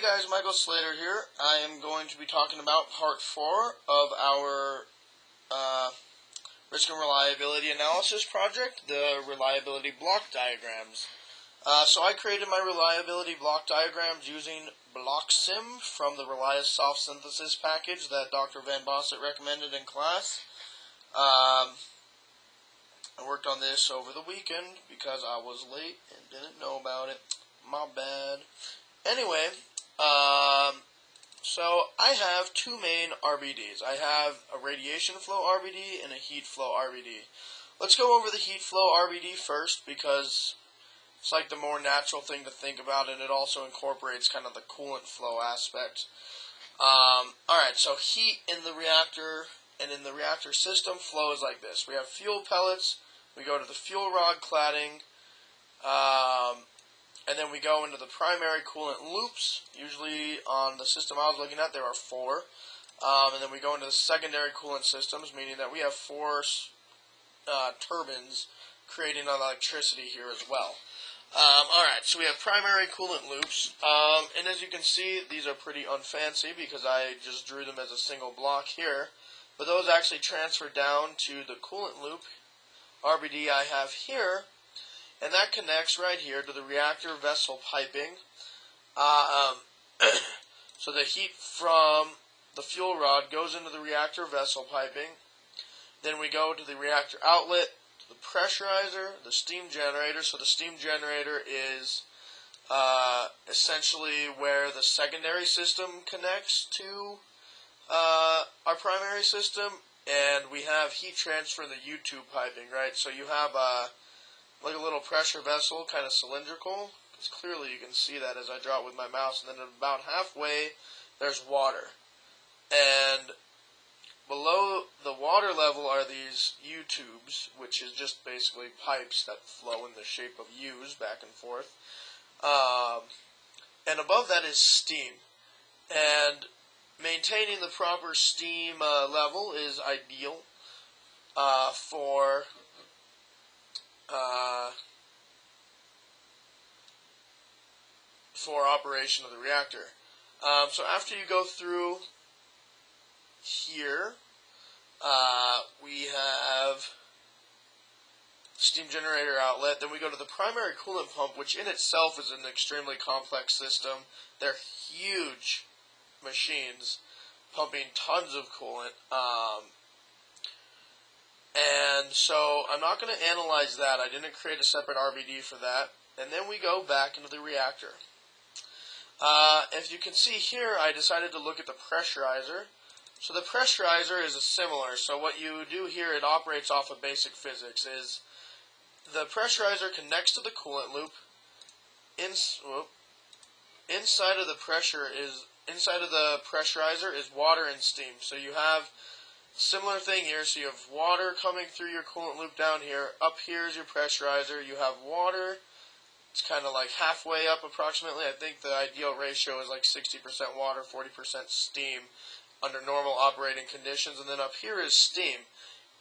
guys, Michael Slater here. I am going to be talking about part 4 of our risk and reliability analysis project, the reliability block diagrams. So I created my reliability block diagrams using BlockSim from the Relias Soft Synthesis package that Dr. Van Bossett recommended in class. I worked on this over the weekend because I was late and didn't know about it. My bad. Anyway, so I have two main RBDs. I have a radiation flow RBD and a heat flow RBD. Let's go over the heat flow RBD first because it's like the more natural thing to think about, and it also incorporates kind of the coolant flow aspect. Alright, so heat in the reactor and in the reactor system flows like this. We have fuel pellets, we go to the fuel rod cladding, and then we go into the primary coolant loops. Usually on the system I was looking at, there are 4. And then we go into the secondary coolant systems, meaning that we have 4 turbines creating electricity here as well. Alright, so we have primary coolant loops. And as you can see, these are pretty unfancy because I just drew them as a single block here. But those actually transfer down to the coolant loop RBD I have here. And that connects right here to the reactor vessel piping. So the heat from the fuel rod goes into the reactor vessel piping. Then we go to the reactor outlet, the pressurizer, the steam generator. So the steam generator is essentially where the secondary system connects to our primary system. And we have heat transfer in the U-tube piping, right? So you have like a little pressure vessel, kind of cylindrical. Because clearly you can see that as I draw it with my mouse. And then about halfway, there's water. And below the water level are these U-tubes, which is just basically pipes that flow in the shape of U's back and forth. And above that is steam. And maintaining the proper steam level is ideal for operation of the reactor. So after you go through here, we have steam generator outlet. Then we go to the primary coolant pump, which in itself is an extremely complex system. They're huge machines pumping tons of coolant. And so I'm not going to analyze that. I didn't create a separate RBD for that. And then we go back into the reactor. As you can see here, I decided to look at the pressurizer. So the pressurizer is similar. So what you do here, it operates off of basic physics. Is the pressurizer connects to the coolant loop. Inside of the pressurizer is water and steam. So you have similar thing here. So you have water coming through your coolant loop down here. Up here is your pressurizer. You have water. It's kind of like halfway up approximately. I think the ideal ratio is like 60% water, 40% steam under normal operating conditions. And then up here is steam.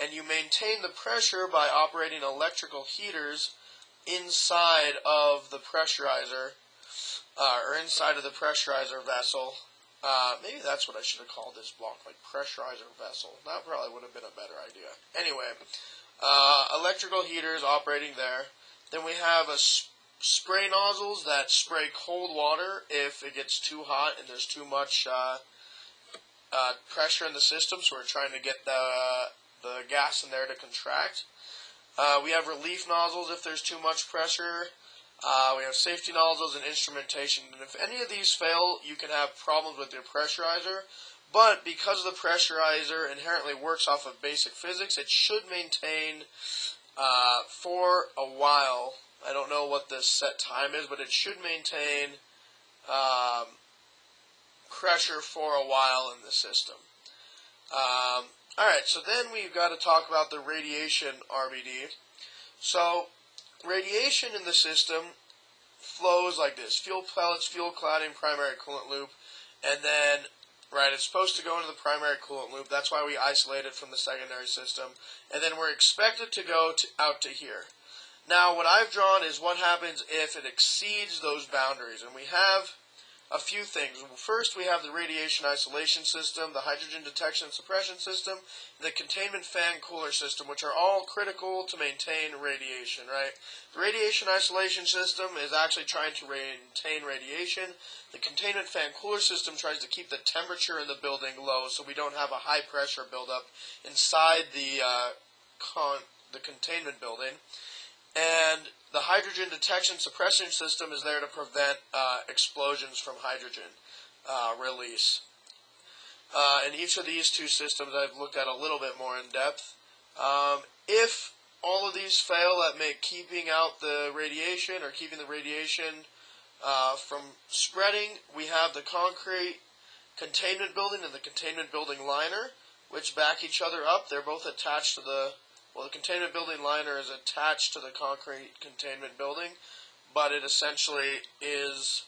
And you maintain the pressure by operating electrical heaters inside of the pressurizer, or inside of the pressurizer vessel. Maybe that's what I should have called this block, like pressurizer vessel. That probably would have been a better idea. Anyway, electrical heaters operating there. Then we have a spray nozzles that spray cold water if it gets too hot and there's too much pressure in the system, so we're trying to get the gas in there to contract. We have relief nozzles if there's too much pressure. We have safety nozzles and instrumentation. And if any of these fail, you can have problems with your pressurizer. But because the pressurizer inherently works off of basic physics, it should maintain for a while. I don't know what the set time is, but it should maintain pressure for a while in the system. Alright, so then we've got to talk about the radiation RBD. So, radiation in the system flows like this. Fuel pellets, fuel cladding, primary coolant loop, and then, right, it's supposed to go into the primary coolant loop. That's why we isolate it from the secondary system. And then we're expected to go out to here. Now, what I've drawn is what happens if it exceeds those boundaries. And we have a few things. First, we have the radiation isolation system, the hydrogen detection and suppression system, and the containment fan cooler system, which are all critical to maintain radiation, right? The radiation isolation system is actually trying to maintain radiation. The containment fan cooler system tries to keep the temperature in the building low so we don't have a high pressure buildup inside the containment building. And the hydrogen detection suppression system is there to prevent explosions from hydrogen release. And each of these two systems I've looked at a little bit more in depth. If all of these fail at keeping out the radiation or keeping the radiation from spreading, we have the concrete containment building and the containment building liner, which back each other up. They're both attached to the containment building liner is attached to the concrete containment building, but it essentially is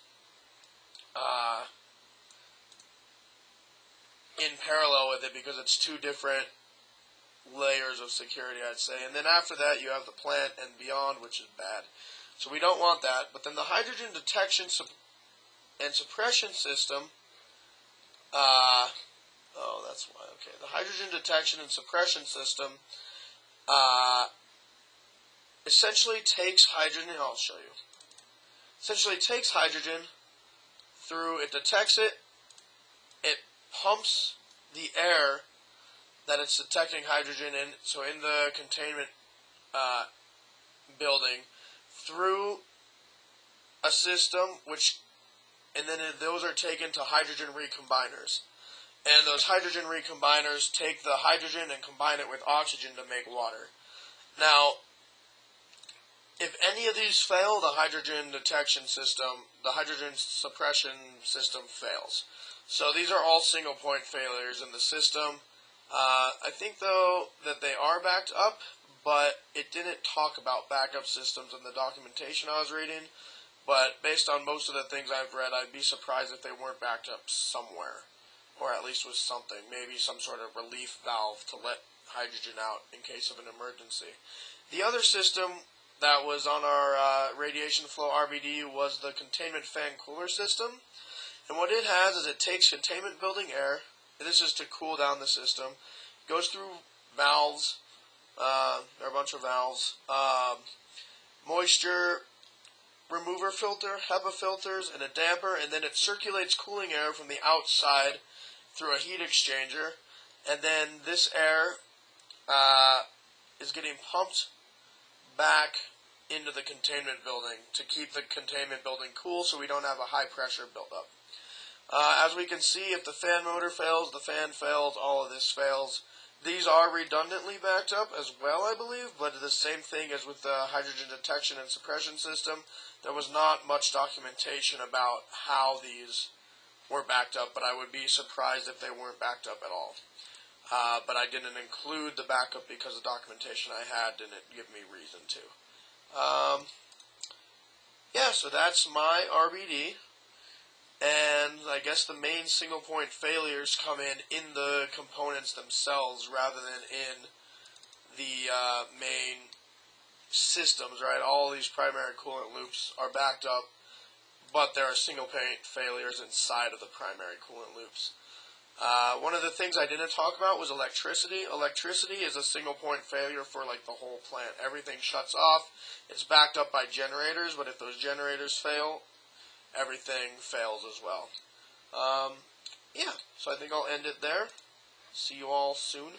in parallel with it because it's two different layers of security, I'd say. And then after that, you have the plant and beyond, which is bad. So we don't want that. But then the hydrogen detection and suppression system, that's why, okay. The hydrogen detection and suppression system essentially takes hydrogen, I'll show you. Essentially takes hydrogen through, it detects it, it pumps the air that it's detecting hydrogen in, so in the containment building, through a system and then those are taken to hydrogen recombiners. And those hydrogen recombiners take the hydrogen and combine it with oxygen to make water. Now, if any of these fail, the hydrogen detection system, the hydrogen suppression system fails. So these are all single point failures in the system. I think, though, that they are backed up, but it didn't talk about backup systems in the documentation I was reading. But based on most of the things I've read, I'd be surprised if they weren't backed up somewhere. Or at least with something, maybe some sort of relief valve to let hydrogen out in case of an emergency. The other system that was on our radiation flow RBD was the containment fan cooler system. And what it has is it takes containment building air, and this is to cool down the system, goes through valves, there are a bunch of valves, moisture remover filter, HEPA filters, and a damper, and then it circulates cooling air from the outside through a heat exchanger, and then this air is getting pumped back into the containment building to keep the containment building cool so we don't have a high pressure buildup. As we can see, if the fan motor fails, the fan fails, all of this fails. These are redundantly backed up as well, I believe, but the same thing as with the hydrogen detection and suppression system. There was not much documentation about how these were backed up, but I would be surprised if they weren't backed up at all. But I didn't include the backup because the documentation I had didn't give me reason to. So that's my RBD. And I guess the main single point failures come in the components themselves rather than in the main systems, right? All these primary coolant loops are backed up, but there are single point failures inside of the primary coolant loops. One of the things I didn't talk about was electricity. Electricity is a single point failure for like the whole plant. Everything shuts off. It's backed up by generators, but if those generators fail, everything fails as well. So I think I'll end it there. See you all soon.